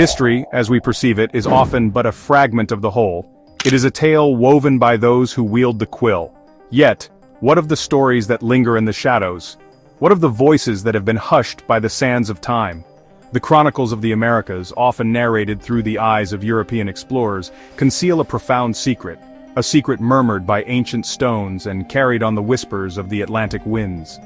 History, as we perceive it, is often but a fragment of the whole. It is a tale woven by those who wield the quill. Yet, what of the stories that linger in the shadows? What of the voices that have been hushed by the sands of time? The chronicles of the Americas, often narrated through the eyes of European explorers, conceal a profound secret, a secret murmured by ancient stones and carried on the whispers of the Atlantic winds.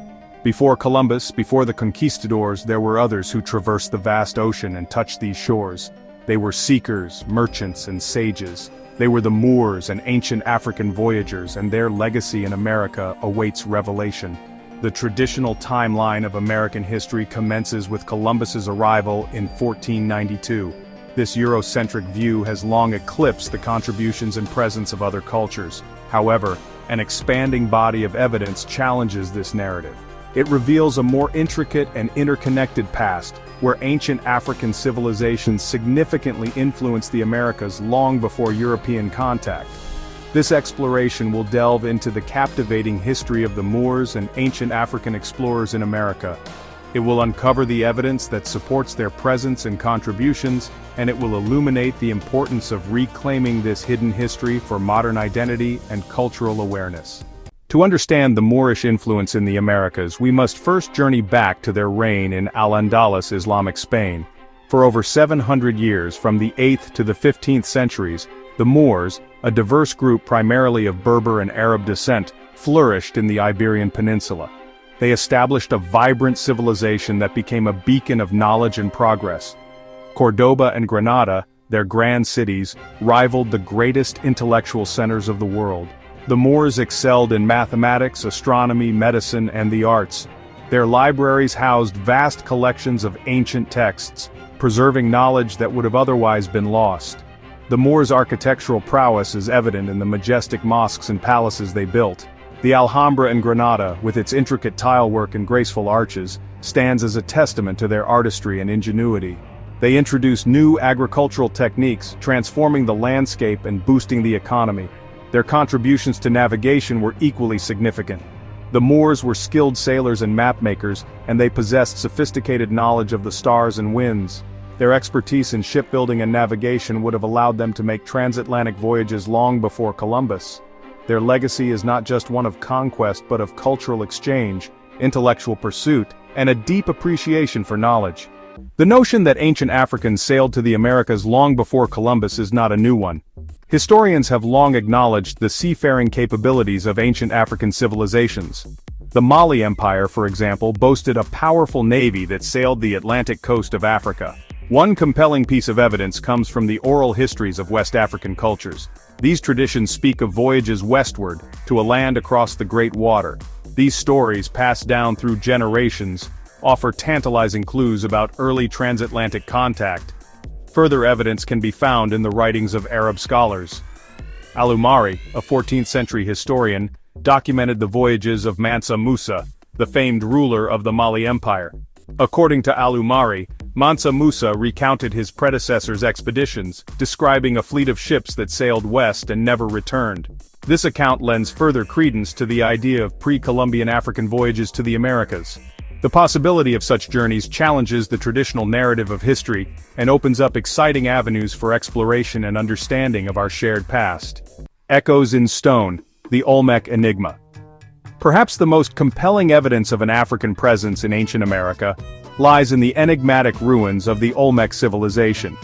Before Columbus, before the conquistadors, there were others who traversed the vast ocean and touched these shores. They were seekers, merchants, and sages. They were the Moors and ancient African voyagers, and their legacy in America awaits revelation. The traditional timeline of American history commences with Columbus's arrival in 1492. This Eurocentric view has long eclipsed the contributions and presence of other cultures. However, an expanding body of evidence challenges this narrative. It reveals a more intricate and interconnected past, where ancient African civilizations significantly influenced the Americas long before European contact. This exploration will delve into the captivating history of the Moors and ancient African explorers in America. It will uncover the evidence that supports their presence and contributions, and it will illuminate the importance of reclaiming this hidden history for modern identity and cultural awareness. To understand the Moorish influence in the Americas, we must first journey back to their reign in Al-Andalus Islamic Spain. For over 700 years, from the 8th to the 15th centuries, the Moors, a diverse group primarily of Berber and Arab descent, flourished in the Iberian Peninsula. They established a vibrant civilization that became a beacon of knowledge and progress. Cordoba and Granada, their grand cities, rivaled the greatest intellectual centers of the world. The Moors excelled in mathematics, astronomy, medicine, and the arts. Their libraries housed vast collections of ancient texts, preserving knowledge that would have otherwise been lost. The Moors' architectural prowess is evident in the majestic mosques and palaces they built. The Alhambra in Granada, with its intricate tilework and graceful arches, stands as a testament to their artistry and ingenuity. They introduced new agricultural techniques, transforming the landscape and boosting the economy. Their contributions to navigation were equally significant. The Moors were skilled sailors and mapmakers, and they possessed sophisticated knowledge of the stars and winds. Their expertise in shipbuilding and navigation would have allowed them to make transatlantic voyages long before Columbus. Their legacy is not just one of conquest but of cultural exchange, intellectual pursuit, and a deep appreciation for knowledge. The notion that ancient Africans sailed to the Americas long before Columbus is not a new one. Historians have long acknowledged the seafaring capabilities of ancient African civilizations. The Mali Empire, for example, boasted a powerful navy that sailed the Atlantic coast of Africa. One compelling piece of evidence comes from the oral histories of West African cultures. These traditions speak of voyages westward, to a land across the Great Water. These stories, passed down through generations, offer tantalizing clues about early transatlantic contact. Further evidence can be found in the writings of Arab scholars. Al-Umari, a 14th-century historian, documented the voyages of Mansa Musa, the famed ruler of the Mali Empire. According to Al-Umari, Mansa Musa recounted his predecessor's expeditions, describing a fleet of ships that sailed west and never returned. This account lends further credence to the idea of pre-Columbian African voyages to the Americas. The possibility of such journeys challenges the traditional narrative of history and opens up exciting avenues for exploration and understanding of our shared past. Echoes in Stone, the Olmec Enigma. Perhaps the most compelling evidence of an African presence in ancient America lies in the enigmatic ruins of the Olmec civilization.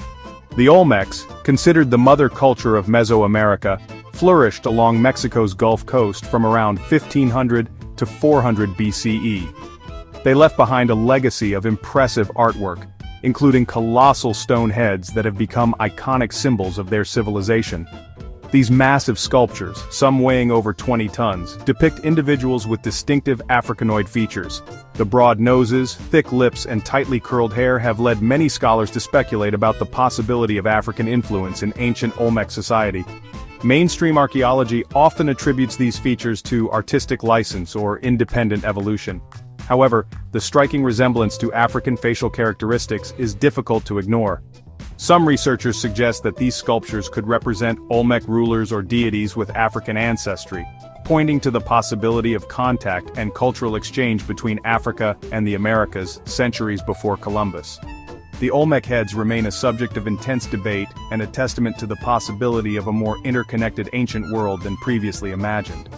The Olmecs, considered the mother culture of Mesoamerica, flourished along Mexico's Gulf Coast from around 1500 to 400 BCE. They left behind a legacy of impressive artwork, including colossal stone heads that have become iconic symbols of their civilization. These massive sculptures, some weighing over 20 tons, depict individuals with distinctive Africanoid features. The broad noses, thick lips, and tightly curled hair have led many scholars to speculate about the possibility of African influence in ancient Olmec society. Mainstream archaeology often attributes these features to artistic license or independent evolution. However, the striking resemblance to African facial characteristics is difficult to ignore. Some researchers suggest that these sculptures could represent Olmec rulers or deities with African ancestry, pointing to the possibility of contact and cultural exchange between Africa and the Americas centuries before Columbus. The Olmec heads remain a subject of intense debate and a testament to the possibility of a more interconnected ancient world than previously imagined.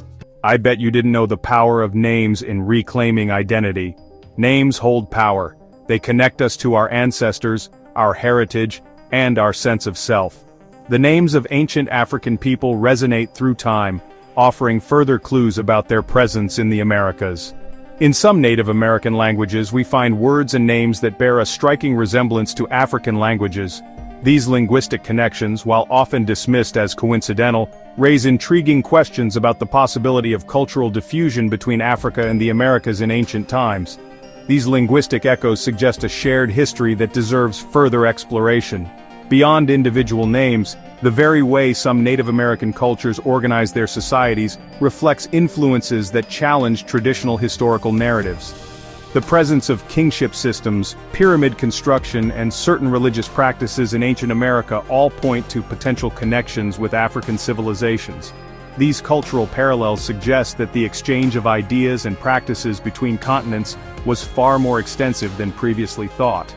I bet you didn't know the power of names in reclaiming identity. Names hold power. They connect us to our ancestors, our heritage, and our sense of self. The names of ancient African people resonate through time, offering further clues about their presence in the Americas. In some Native American languages we find words and names that bear a striking resemblance to African languages. These linguistic connections, while often dismissed as coincidental, raise intriguing questions about the possibility of cultural diffusion between Africa and the Americas in ancient times. These linguistic echoes suggest a shared history that deserves further exploration. Beyond individual names, the very way some Native American cultures organize their societies reflects influences that challenge traditional historical narratives. The presence of kingship systems, pyramid construction, and certain religious practices in ancient America all point to potential connections with African civilizations. These cultural parallels suggest that the exchange of ideas and practices between continents was far more extensive than previously thought.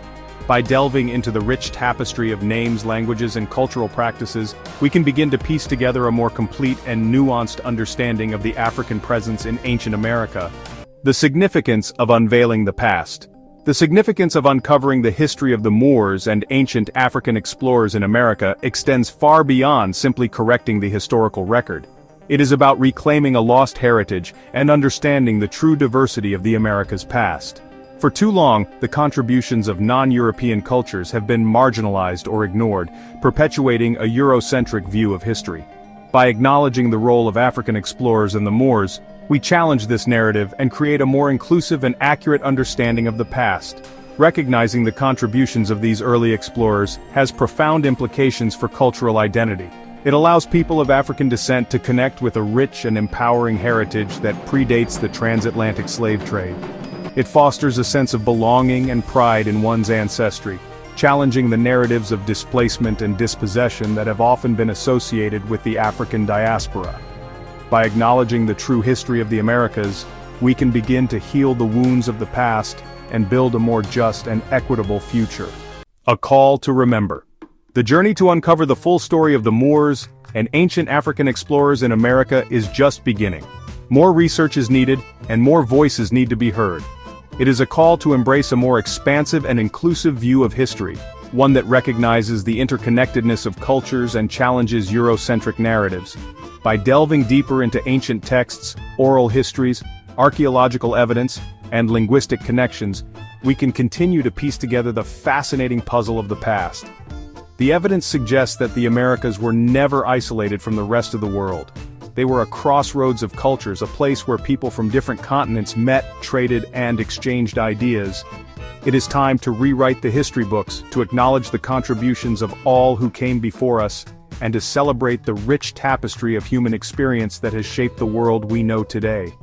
By delving into the rich tapestry of names, languages, and cultural practices, we can begin to piece together a more complete and nuanced understanding of the African presence in ancient America. The significance of unveiling the past. The significance of uncovering the history of the Moors and ancient African explorers in America extends far beyond simply correcting the historical record. It is about reclaiming a lost heritage and understanding the true diversity of the Americas' past. For too long, the contributions of non-European cultures have been marginalized or ignored, perpetuating a Eurocentric view of history. By acknowledging the role of African explorers and the Moors, we challenge this narrative and create a more inclusive and accurate understanding of the past. Recognizing the contributions of these early explorers has profound implications for cultural identity. It allows people of African descent to connect with a rich and empowering heritage that predates the transatlantic slave trade. It fosters a sense of belonging and pride in one's ancestry, challenging the narratives of displacement and dispossession that have often been associated with the African diaspora. By acknowledging the true history of the Americas, we can begin to heal the wounds of the past and build a more just and equitable future. A call to remember. The journey to uncover the full story of the Moors and ancient African explorers in America is just beginning. More research is needed, and more voices need to be heard. It is a call to embrace a more expansive and inclusive view of history, one that recognizes the interconnectedness of cultures and challenges Eurocentric narratives. By delving deeper into ancient texts, oral histories, archaeological evidence, and linguistic connections, we can continue to piece together the fascinating puzzle of the past. The evidence suggests that the Americas were never isolated from the rest of the world. They were a crossroads of cultures, a place where people from different continents met, traded, and exchanged ideas. It is time to rewrite the history books, to acknowledge the contributions of all who came before us, and to celebrate the rich tapestry of human experience that has shaped the world we know today.